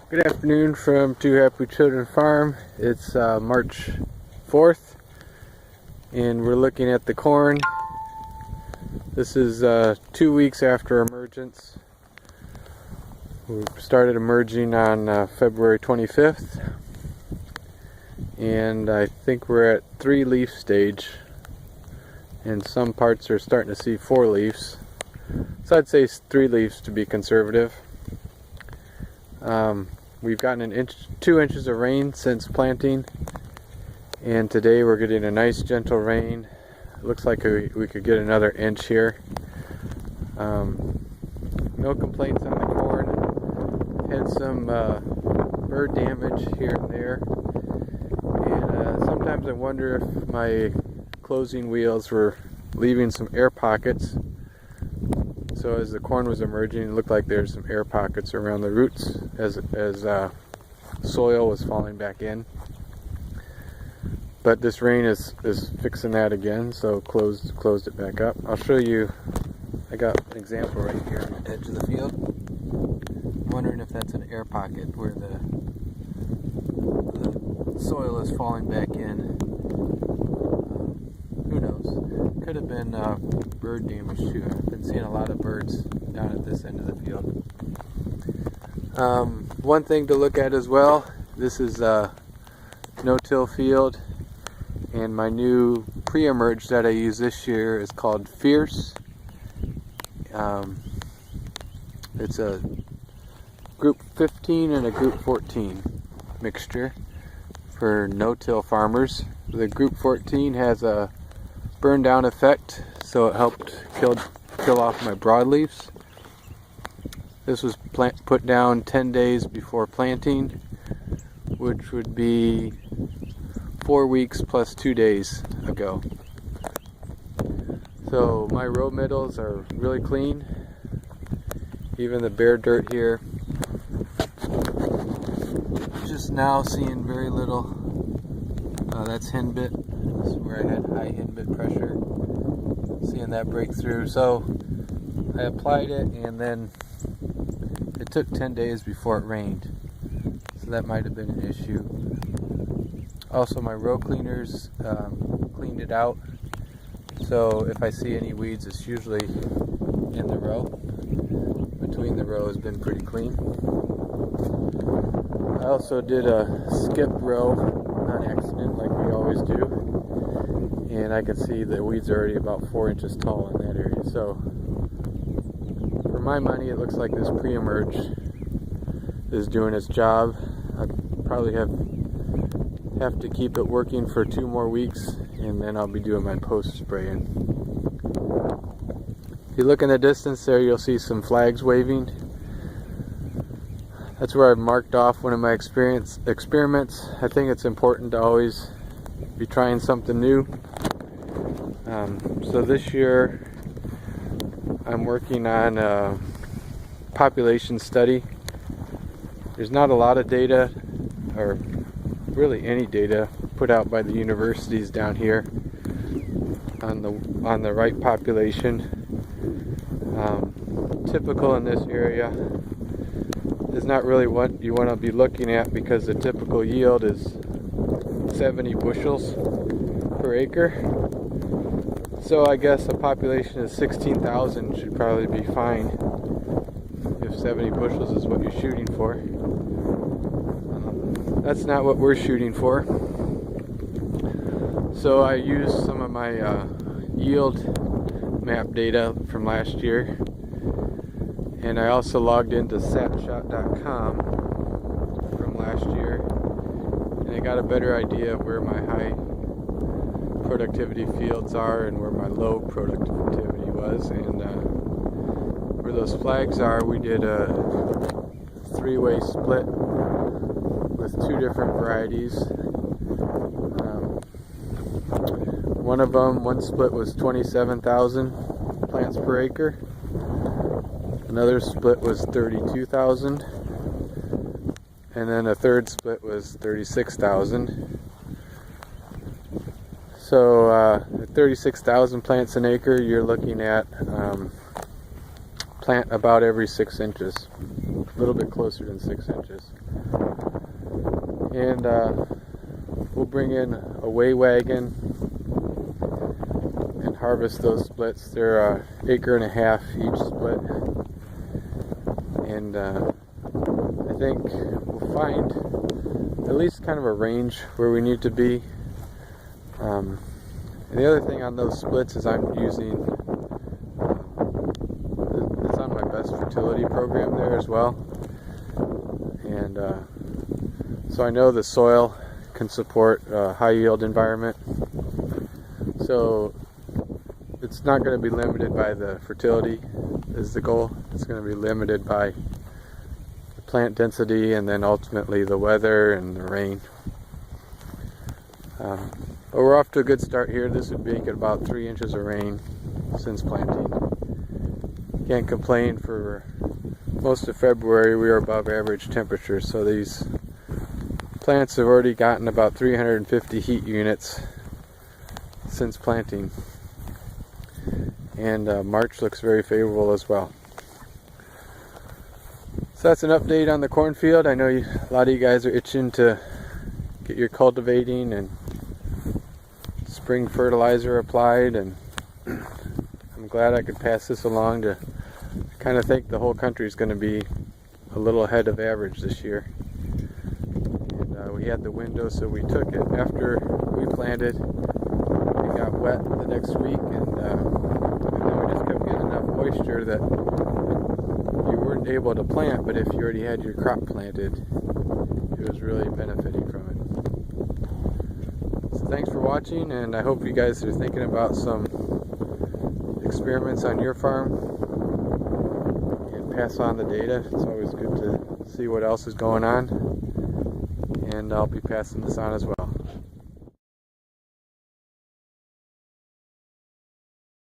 Good afternoon from Two Happy Children Farm. It's March 4th and we're looking at the corn. This is 2 weeks after emergence. We started emerging on February 25th and I think we're at 3-leaf stage, and some parts are starting to see 4 leaves. So I'd say 3 leaves to be conservative. We've gotten 2 inches of rain since planting, and today we're getting a nice gentle rain. It looks like we could get another inch here. No complaints on the corn. Had some bird damage here and there, and sometimes I wonder if my closing wheels were leaving some air pockets. So as the corn was emerging, it looked like there's some air pockets around the roots as soil was falling back in. But this rain is fixing that again, so closed it back up. I'll show you. I got an example right here on the edge of the field. I'm wondering if that's an air pocket where the soil is falling back in. Who knows? Could have been bird damage too. I've been seeing a lot of birds down at this end of the field. One thing to look at as well, this is a no-till field, and my new pre-emerge that I use this year is called Fierce. It's a group 15 and a group 14 mixture for no-till farmers. The group 14 has a burn down effect, so it helped kill off my broadleafs. This was put down 10 days before planting, which would be 4 weeks plus 2 days ago. So my row middles are really clean. Even the bare dirt here. Just now seeing very little. That's henbit. This is where I had high henbit pressure. Seeing that break through. So I applied it, and then it took 10 days before it rained. So that might have been an issue. Also, my row cleaners cleaned it out. So if I see any weeds, it's usually in the row. Between the row has been pretty clean. I also did a skip row on accident, like we always do, and I can see the weeds are already about 4 inches tall in that area. So for my money, it looks like this pre-emerge is doing its job. I probably have to keep it working for 2 more weeks, and then I'll be doing my post spraying. If you look in the distance there, you'll see some flags waving. That's where I've marked off one of my experiments. I think it's important to always be trying something new. So this year I'm working on a population study. There's not a lot of data, or really any data, put out by the universities down here on the right population. Typical in this area is not really what you want to be looking at, because the typical yield is 70 bushels per acre. So I guess a population of 16,000 should probably be fine if 70 bushels is what you're shooting for. That's not what we're shooting for. So I used some of my yield map data from last year, and I also logged into satshot.com from last year, and I got a better idea of where my high productivity fields are and where my low productivity was. And where those flags are, we did a 3-way split with 2 different varieties. One split was 27,000 plants per acre. Another split was 32,000, and then a third split was 36,000. So at 36,000 plants an acre, you're looking at plant about every 6 inches. little bit closer than 6 inches. And we'll bring in a weigh wagon and harvest those splits. They're 1.5 acres each split. And I think we'll find at least kind of a range where we need to be. And the other thing on those splits is I'm using, it's on my best fertility program there as well. And so I know the soil can support a high yield environment. So it's not going to be limited by the fertility is the goal. It's going to be limited by the plant density and then ultimately the weather and the rain. But we're off to a good start here. This would make it about 3 inches of rain since planting. Can't complain. For most of February we were above average temperatures, so these plants have already gotten about 350 heat units since planting. And March looks very favorable as well. So that's an update on the cornfield. I know a lot of you guys are itching to get your cultivating and spring fertilizer applied, and I'm glad I could pass this along to kind of think the whole country is going to be a little ahead of average this year. And we had the window, so we took it after we planted. It got wet the next week, and then we just kept getting enough moisture that you weren't able to plant, but if you already had your crop planted, it was really benefiting from it. So thanks for watching, and I hope you guys are thinking about some experiments on your farm and pass on the data. It's always good to see what else is going on, and I'll be passing this on as well.